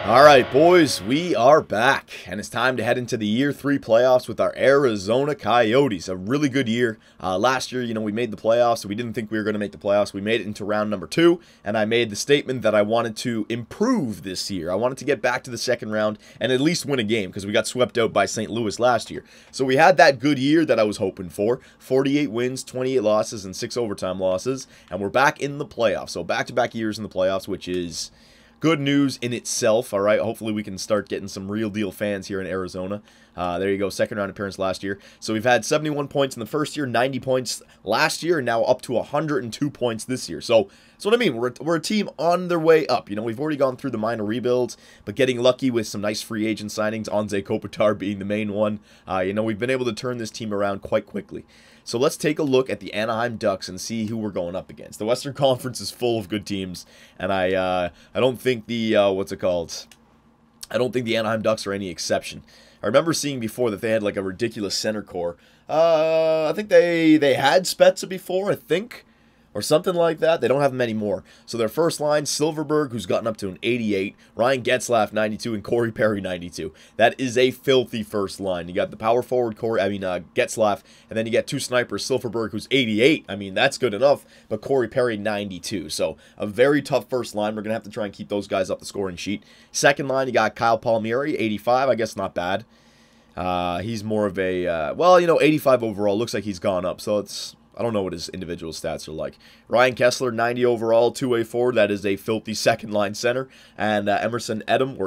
All right, boys, we are back, and it's time to head into the Year 3 playoffs with our Arizona Coyotes. A really good year. Last year, we made the playoffs, so we didn't think we were going to make the playoffs. We made it into round number 2, and I made the statement that I wanted to improve this year. I wanted to get back to the second round and at least win a game, because we got swept out by St. Louis last year. So we had that good year that I was hoping for. 48 wins, 28 losses, and 6 overtime losses, and we're back in the playoffs. So back-to-back years in the playoffs, which is good news in itself, all right? Hopefully we can start getting some real deal fans here in Arizona. There you go, second round appearance last year. So we've had 71 points in the first year, 90 points last year, and now up to 102 points this year. So that's what I mean. We're a team on their way up. We've already gone through the minor rebuilds, but getting lucky with some nice free agent signings, Anze Kopitar being the main one. We've been able to turn this team around quite quickly. So let's take a look at the Anaheim Ducks and see who we're going up against. The Western Conference is full of good teams, and I don't think the I don't think the Anaheim Ducks are any exception. I remember seeing before that they had like a ridiculous center core. I think they had Spezza before, I think, or something like that. They don't have them anymore. So their first line, Silverberg, who's gotten up to an 88, Ryan Getzlaf, 92, and Corey Perry, 92. That is a filthy first line. You got the power forward, Getzlaf, and then you get two snipers, Silverberg, who's 88. I mean, that's good enough, but Corey Perry, 92. So a very tough first line. We're going to have to try and keep those guys up the scoring sheet. Second line, you got Kyle Palmieri, 85. I guess not bad. He's more of a, 85 overall. Looks like he's gone up, so I don't know what his individual stats are like. Ryan Kessler, 90 overall, two-way forward. That is a filthy second-line center. And Emerson Edom,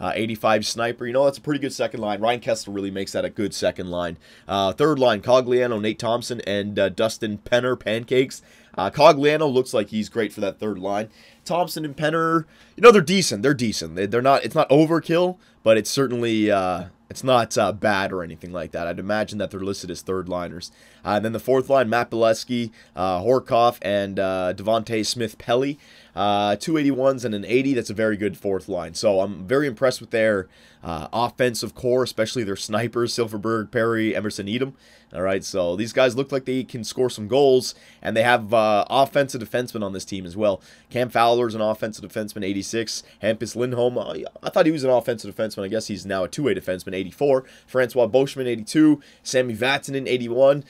85 sniper. That's a pretty good second line. Ryan Kessler really makes that a good second line. Third line, Cogliano, Nate Thompson, and Dustin Penner, Pancakes. Cogliano looks like he's great for that third line. Thompson and Penner, they're decent. They're decent. They're not. It's not overkill, but it's certainly it's not bad or anything like that. I'd imagine that they're listed as third liners. And then the fourth line, Matt Bileski, Horkoff, and Devontae Smith-Pelly. 281s and an 80. That's a very good fourth line. So I'm very impressed with their offensive core, especially their snipers, Silverberg, Perry, Emerson Edom. All right, so these guys look like they can score some goals, and they have offensive defensemen on this team as well. Cam Fowler's an offensive defenseman, 86. Hampus Lindholm, I thought he was an offensive defenseman. I guess he's now a two-way defenseman, 84. Francois Beauchemin, 82. Sammy Vatanen, 81.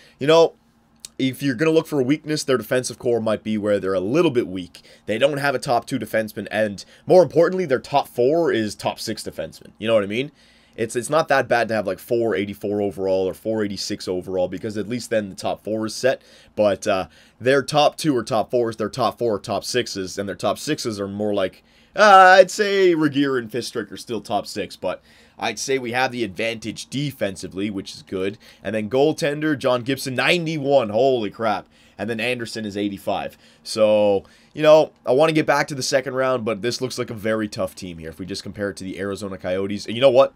If you're going to look for a weakness, their defensive core might be where they're a little bit weak. They don't have a top 2 defenseman, and more importantly, their top 4 is top 6 defensemen. You know what I mean? It's not that bad to have like 484 overall or 486 overall, because at least then the top 4 is set. But their top 2 are top 4s, their top 4 are top 6s, and their top 6s are more like, I'd say Regier and Fistrick are still top 6, but I'd say we have the advantage defensively, which is good. And then goaltender, John Gibson, 91. Holy crap. And then Anderson is 85. So, I want to get back to the second round, but this looks like a very tough team here if we just compare it to the Arizona Coyotes. And you know what?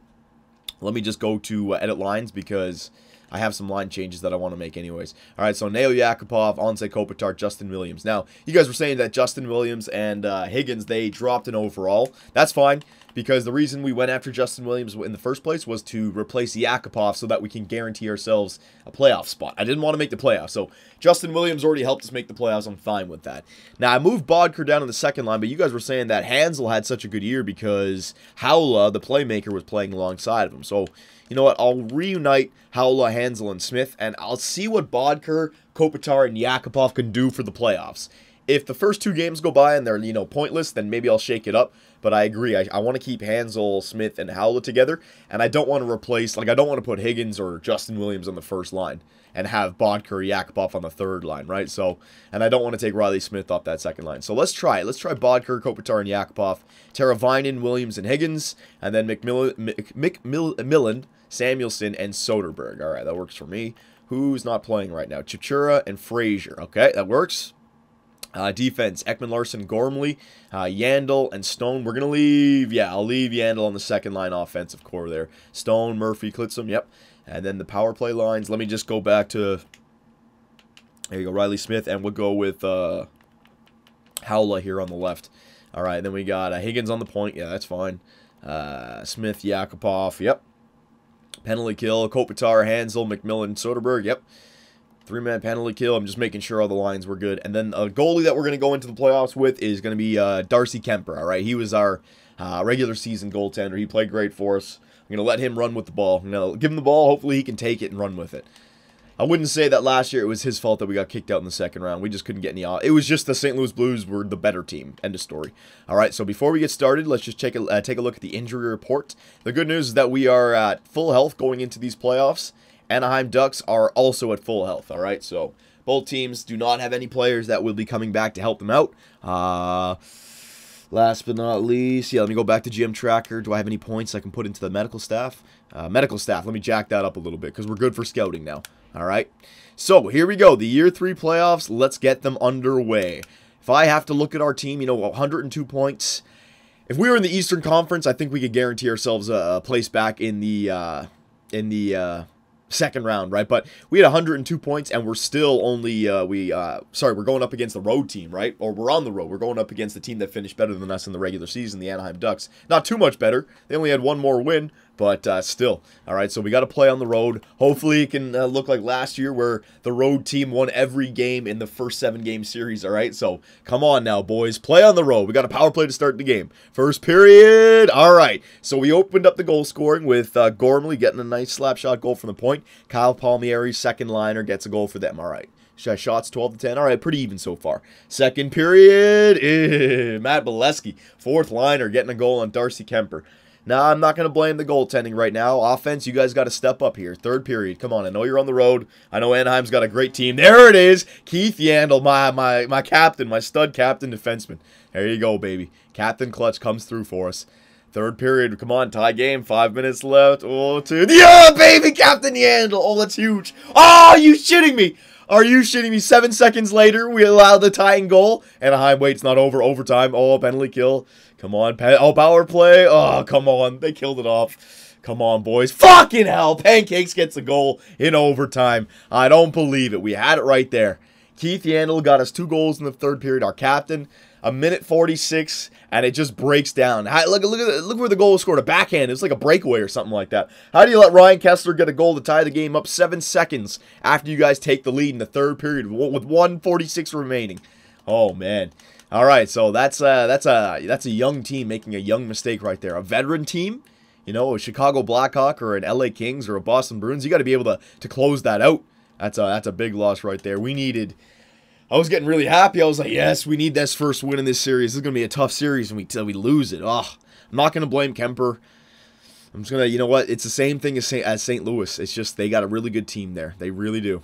Let me just go to edit lines, because I have some line changes that I want to make anyways. All right, so Nail Yakupov, Anze Kopitar, Justin Williams. Now, you guys were saying that Justin Williams and Higgins, they dropped an overall. That's fine, because the reason we went after Justin Williams in the first place was to replace Yakupov so that we can guarantee ourselves a playoff spot. I didn't want to make the playoffs, so Justin Williams already helped us make the playoffs. I'm fine with that. Now, I moved Bodker down to the second line, but you guys were saying that Hansel had such a good year because Haula, the playmaker, was playing alongside of him. So, you know what? I'll reunite Haula, Hansel, and Smith, and I'll see what Bodker, Kopitar, and Yakupov can do for the playoffs. If the first 2 games go by and they're, pointless, then maybe I'll shake it up. But I agree. I want to keep Hansel, Smith, and Howlett together. And I don't want to replace, I don't want to put Higgins or Justin Williams on the first line and have Bodker or Yakupov on the third line, right? So, and I don't want to take Riley Smith off that second line. So let's try it. Let's try Bodker, Kopitar, and Yakupov, Teravainen, Williams, and Higgins, and then McMillan, Samuelson, and Soderberg. All right, that works for me. Who's not playing right now? Chichura and Frazier. Okay, that works. Defense, Ekman Larson, Gormley, Yandel, and Stone. We're going to leave, I'll leave Yandel on the second line offensive core there. Stone, Murphy, Klitzum, yep. And then the power play lines, let me just go back to, there you go, Riley Smith, and we'll go with Howla here on the left. All right, then we got Higgins on the point, that's fine. Smith, Yakupov, yep. Penalty kill, Kopitar, Hansel, McMillan, Soderberg, yep. 3-man penalty kill. I'm just making sure all the lines were good. And then a goalie that we're going to go into the playoffs with is going to be Darcy Kemper, all right? He was our regular season goaltender. He played great for us. I'm going to let him run with the ball. I'm going to give him the ball. Hopefully he can take it and run with it. I wouldn't say that last year it was his fault that we got kicked out in the second round. We just couldn't get any off. It was just the St. Louis Blues were the better team. End of story. All right, so before we get started, let's just take a look at the injury report. The good news is that we are at full health going into these playoffs. Anaheim Ducks are also at full health, all right? So both teams do not have any players that will be coming back to help them out. Last but not least, yeah, let me go back to GM Tracker. Do I have any points I can put into the medical staff? Medical staff, let me jack that up a little bit because we're good for scouting now, all right? So here we go, the Year 3 playoffs. Let's get them underway. If I have to look at our team, 102 points. If we were in the Eastern Conference, I think we could guarantee ourselves a place back in the second round, right? But we had 102 points, and we're still only, we're going up against the road team, right? Or we're on the road. We're going up against the team that finished better than us in the regular season, the Anaheim Ducks. Not too much better. They only had one more win, but still. All right, so we got to play on the road. Hopefully it can look like last year where the road team won every game in the first 7-game series, all right? So come on now, boys. Play on the road. We got a power play to start the game. First period. All right, so we opened up the goal scoring with Gormley getting a nice slap shot goal from the point. Kyle Palmieri, second liner, gets a goal for them. All right. Shots 12 to 10. All right, pretty even so far. Second period. Matt Bolesky, fourth liner, getting a goal on Darcy Kemper. Now, I'm not going to blame the goaltending right now. Offense, you guys got to step up here. Third period. Come on, I know you're on the road. I know Anaheim's got a great team. There it is. Keith Yandel, my captain, my stud captain defenseman. There you go, baby. Captain Clutch comes through for us. Third period. Come on, tie game. 5 minutes left. Oh, two. Yeah, baby, Captain Yandel. Oh, that's huge. Oh, are you shitting me? Are you shitting me? 7 seconds later, we allow the tying goal. Anaheim waits, not over. Overtime. Oh, penalty kill. Come on. Power play. Oh, come on. They killed it off. Come on, boys. Fucking hell. Pancakes gets a goal in overtime. I don't believe it. We had it right there. Keith Yandel got us 2 goals in the third period. Our captain. A minute 46, and it just breaks down. Look where the goal was scored. A backhand. It's like a breakaway or something like that. How do you let Ryan Kessler get a goal to tie the game up 7 seconds after you guys take the lead in the third period with 1:46 remaining? Oh, man. All right, so that's a young team making a young mistake right there. A veteran team, a Chicago Blackhawk or an LA Kings or a Boston Bruins, you got to be able to close that out. That's a big loss right there. I was getting really happy. I was like, yes, we need this first win in this series. This is going to be a tough series, and we lose it. Oh, I'm not going to blame Kemper. I'm just going to, you know what? It's the same thing as St. Louis. It's just they got a really good team there. They really do.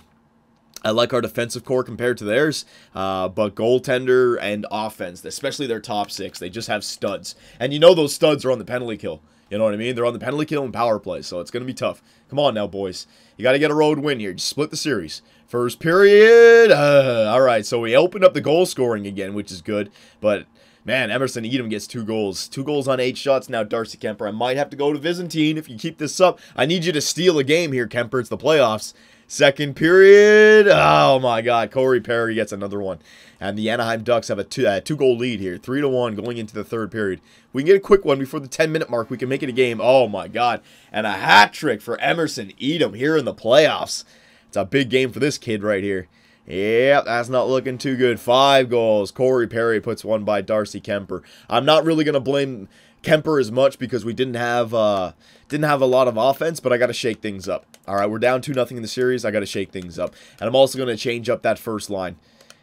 I like our defensive core compared to theirs, but goaltender and offense, especially their top 6, they just have studs. And those studs are on the penalty kill. You know what I mean? They're on the penalty kill and power play, so it's going to be tough. Come on now, boys. You got to get a road win here. Just split the series. First period. All right, so we opened up the goal scoring again, which is good. But, man, Emerson Edom gets 2 goals. 2 goals on 8 shots. Now Darcy Kemper. I might have to go to Byzantine if you keep this up. I need you to steal a game here, Kemper. It's the playoffs. Second period. Oh, my God. Corey Perry gets another one. And the Anaheim Ducks have a 2-goal lead here. 3-1 going into the third period. We can get a quick one before the 10-minute mark. We can make it a game. Oh, my God. And a hat trick for Emerson Edom here in the playoffs. It's a big game for this kid right here. Yep, that's not looking too good. 5 goals. Corey Perry puts one by Darcy Kemper. I'm not really going to blame Kemper as much because we didn't have a lot of offense, but I got to shake things up. All right, we're down 2-0 in the series. I got to shake things up. And I'm also going to change up that first line.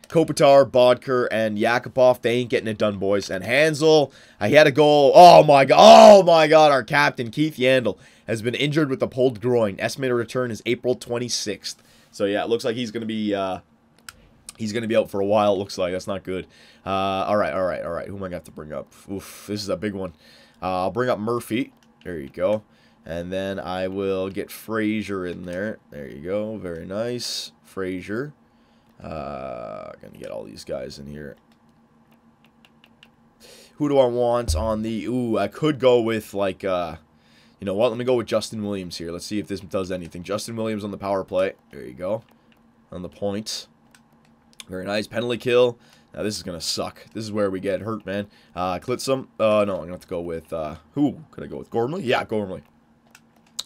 Kopitar, Bodker, and Yakupov, they ain't getting it done, boys. And Hansel, he had a goal. Oh, my God. Oh, my God. Our captain, Keith Yandel, has been injured with a pulled groin. Estimated return is April 26th. So, yeah, it looks like he's going to be out for a while, it looks like. That's not good. All right. Who am I going to have to bring up? Oof, this is a big one. I'll bring up Murphy. There you go. And then I will get Frazier in there. There you go. Very nice. Frazier. Gonna get all these guys in here. Who do I want on the... Ooh, I could go with, like, you know what? Let me go with Justin Williams here. Let's see if this does anything. Justin Williams on the power play. There you go. On the points. Very nice. Penalty kill. Now, this is going to suck. This is where we get hurt, man. Klitzum. No, I'm going to have to go with... who could I go with? Gormley? Yeah, Gormley.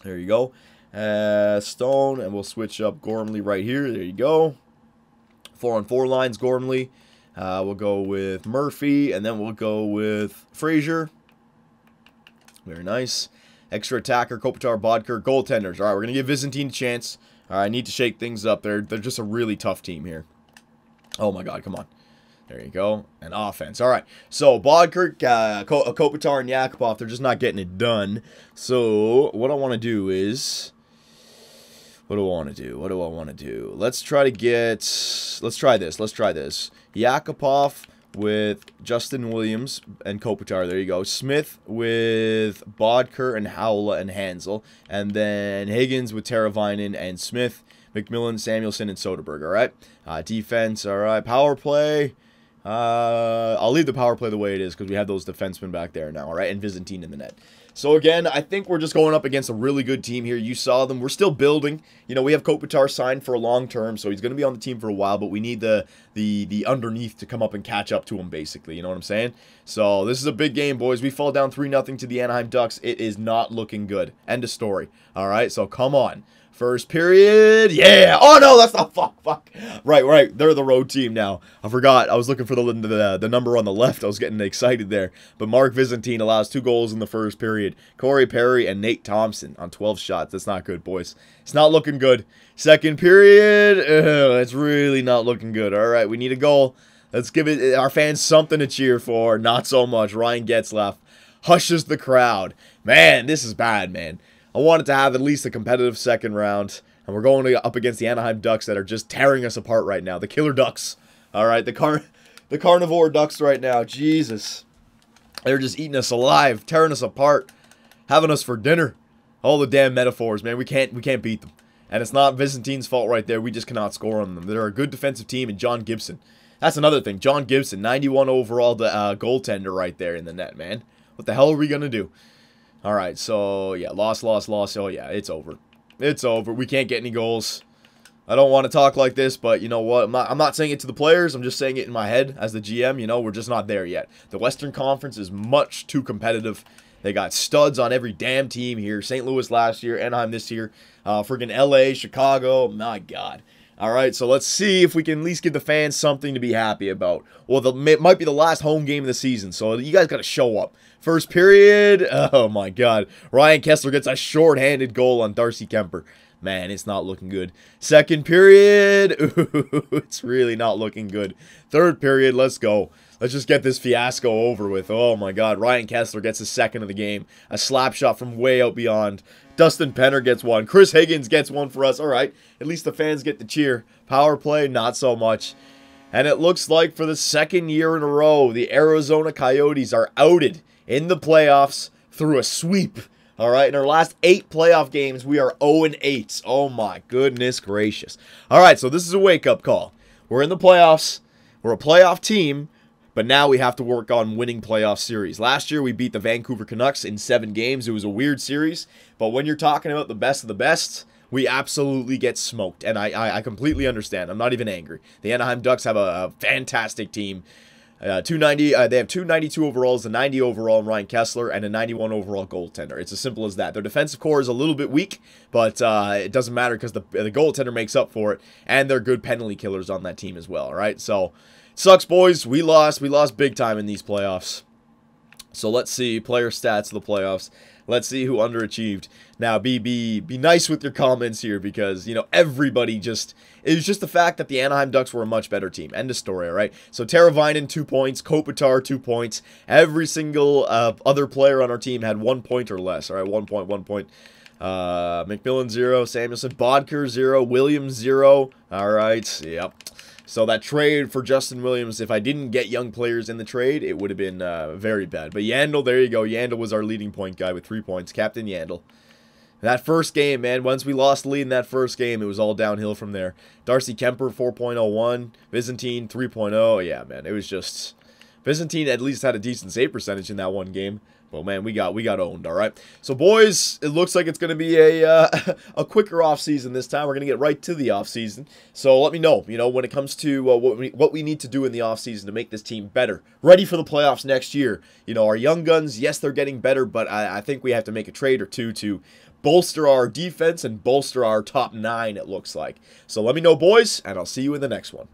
There you go. Stone, and we'll switch up Gormley right here. There you go. 4-on-4 lines, Gormley. We'll go with Murphy, and then we'll go with Frazier. Very nice. Extra attacker, Kopitar, Bodker, goaltenders. All right, we're going to give Byzantine a chance. All right, I need to shake things up. They're just a really tough team here. Oh, my God, come on. There you go. And offense. All right. So, Bodker, Kopitar, and Yakupov, they're just not getting it done. So, what I want to do is... What do I want to do? Let's try to get... Let's try this. Yakupov with Justin Williams and Kopitar. There you go. Smith with Bodker and Howla and Hansel. And then Higgins with Teravainen and Smith. McMillan, Samuelson, and Soderberg. All right. Defense. All right. Power play. I'll leave the power play the way it is because we have those defensemen back there now. All right. And Byzantine in the net. So, again, I think we're just going up against a really good team here. You saw them. We're still building. You know, we have Kopitar signed for a long term, so he's going to be on the team for a while, but we need the underneath to come up and catch up to him, basically. You know what I'm saying? So, this is a big game, boys. We fall down 3-0 to the Anaheim Ducks. It is not looking good. End of story. All right? So, come on. First period, yeah. Oh, no, that's not, fuck. Right. They're the road team now. I forgot. I was looking for the number on the left. I was getting excited there. But Mark Byzantine allows 2 goals in the first period. Corey Perry and Nate Thompson on 12 shots. That's not good, boys. It's not looking good. Second period, it's really not looking good. All right, we need a goal. Let's give our fans something to cheer for. Not so much. Ryan Getzlaff hushes the crowd. Man, this is bad, man. I wanted to have at least a competitive second round, and we're going up against the Anaheim Ducks that are just tearing us apart right now. The Killer Ducks, all right, the Carnivore Ducks right now. Jesus, they're just eating us alive, tearing us apart, having us for dinner. All the damn metaphors, man. We can't beat them, and it's not Byzantine's fault right there. We just cannot score on them. They're a good defensive team, and John Gibson. That's another thing. John Gibson, 91 overall, the goaltender right there in the net, man. What the hell are we gonna do? All right, so, yeah, loss. Oh, yeah, it's over. It's over. We can't get any goals. I don't want to talk like this, but you know what? I'm not saying it to the players. I'm just saying it in my head as the GM. You know, we're just not there yet. The Western Conference is much too competitive. They got studs on every damn team here. St. Louis last year, Anaheim this year. Friggin' LA, Chicago. My God. All right, so let's see if we can at least give the fans something to be happy about. Well, it might be the last home game of the season, so you guys got to show up. First period, oh my God. Ryan Kessler gets a short-handed goal on Darcy Kemper. Man, it's not looking good. Second period, ooh, it's really not looking good. Third period, let's go. Let's just get this fiasco over with. Oh my God, Ryan Kessler gets his second of the game. A slap shot from way out beyond. Dustin Penner gets one. Chris Higgins gets one for us. All right, at least the fans get to cheer. Power play, not so much. And it looks like for the second year in a row, the Arizona Coyotes are outed in the playoffs through a sweep. All right, in our last 8 playoff games, we are 0-8. Oh my goodness gracious. All right, so this is a wake-up call. We're in the playoffs. We're a playoff team, but now we have to work on winning playoff series. Last year, we beat the Vancouver Canucks in 7 games. It was a weird series, but when you're talking about the best of the best, we absolutely get smoked, and I completely understand. I'm not even angry. The Anaheim Ducks have a fantastic team. 290. They have 292 overalls, a 90 overall in Ryan Kessler, and a 91 overall goaltender. It's as simple as that. Their defensive core is a little bit weak, but it doesn't matter because the goaltender makes up for it, and they're good penalty killers on that team as well. All right, so sucks, boys. We lost big time in these playoffs. So let's see player stats of the playoffs. Let's see who underachieved. Now, be nice with your comments here because, you know, everybody just... It was just the fact that the Anaheim Ducks were a much better team. End of story, all right? So, Teravainen, 2 points. Kopitar, 2 points. Every single other player on our team had 1 point or less, all right? 1 point, 1 point. McMillan, 0. Samuelson, Bodker, 0. Williams, 0. All right, yep. So that trade for Justin Williams, if I didn't get young players in the trade, it would have been very bad. But Yandel, there you go. Yandel was our leading point guy with 3 points. Captain Yandel. That first game, man, once we lost the lead in that first game, it was all downhill from there. Darcy Kemper, 4.01. Byzantine, 3.0. Yeah, man, it was just... Byzantine at least had a decent save percentage in that one game. Well, man, we got owned, all right? So, boys, it looks like it's going to be a quicker offseason this time. We're going to get right to the offseason. So, let me know, you know, when it comes to what we need to do in the offseason to make this team better. Ready for the playoffs next year. You know, our young guns, yes, they're getting better, but I think we have to make a trade or two to bolster our defense and bolster our top 9, it looks like. So let me know, boys, and I'll see you in the next one.